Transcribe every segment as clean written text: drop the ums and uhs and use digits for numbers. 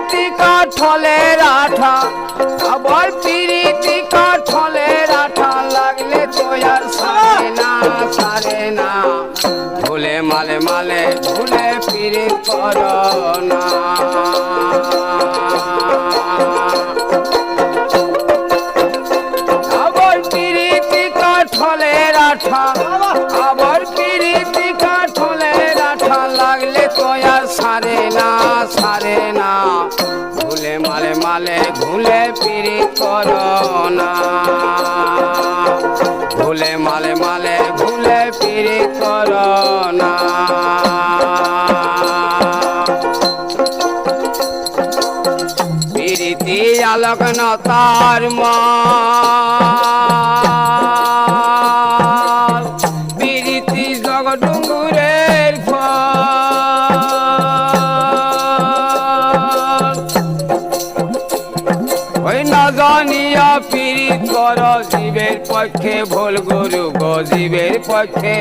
পিরিতি কাঠলের আঠা আবার পিরিতি কাঠলের আঠা লাগলে তো আর সারে না সারে না ভুলে মালে মালে ভুলে পিরিত করো না আবার পিরিতি কাঠলের আঠা আবার পিরিতি কাঠলের আঠা লাগলে তো আর সারে না সারে না ভুলে মালে মালে ভুলে পিরিত করো না ভুলে মালে মালে ভুলে পিরিত করো না পিরিতি আলোক নতার মাল পিরিতি জগডুঙ্গুরের ফল ওই না জানিয়া পিরিত কর জীবের পক্ষে ভুল গুরু গো জীবের পক্ষে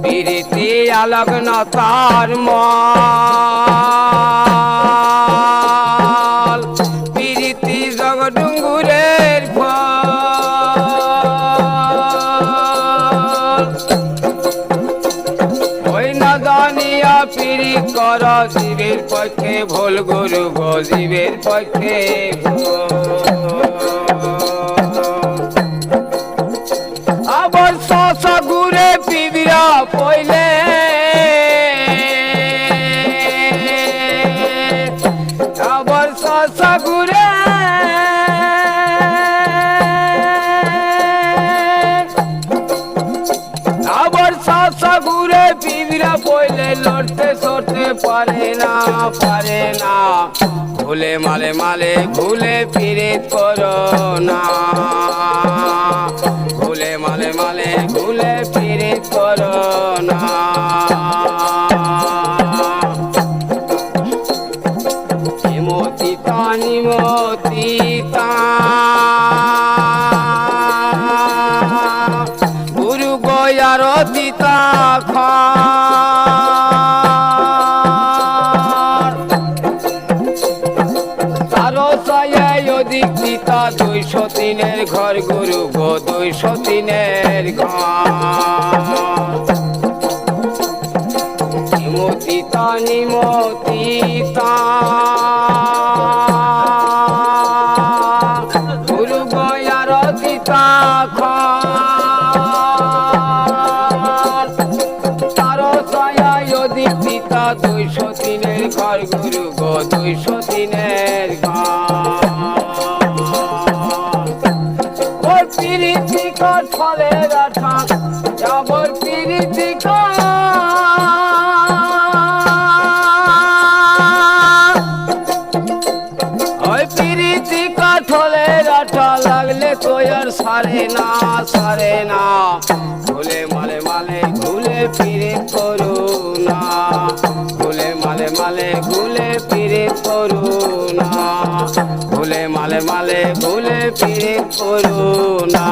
পিরিতি আলোক নতার মাল পিরিতি জগডুঙ্গুরের ফল ওই না জানিয়া পিরিত কর জীবের পক্ষে ভুল গুরু গো জীবের পক্ষে আবার শশা ঘুরে পিবিরা পইলে আবার শশা ঘুরে আবার শশা ঘুরে পিবিরা পইলে লড়তে সরতে পারে না ভুলে মালে মালে ভুলে পিরিত করো না ভুলে মালে মালে ভুলে পিরিত করো না নিমতিতা নিমতিতা গুরু গয়ার দিতা অধিক দিতা 203 ঘর গুরু গো 203 ঘর নিমতিতা নিমতিতা গুরু গয়ার দিতা ঘর তারো ছায়া অধিক দিতা 203 ঘর গুরু গো 203 ঘর পিরিতি কাঠলের আঠা আবার পিরিতি ওই পিরিতি কাঠলের আঠা লাগলে তো আর সারে না ভুলে মালে মালে ভুলে পিরিত করো না ভুলে মালে মালে ভুলে পিরিত করো না ভুলে মালে মালে ভুলে পিরিত করো না।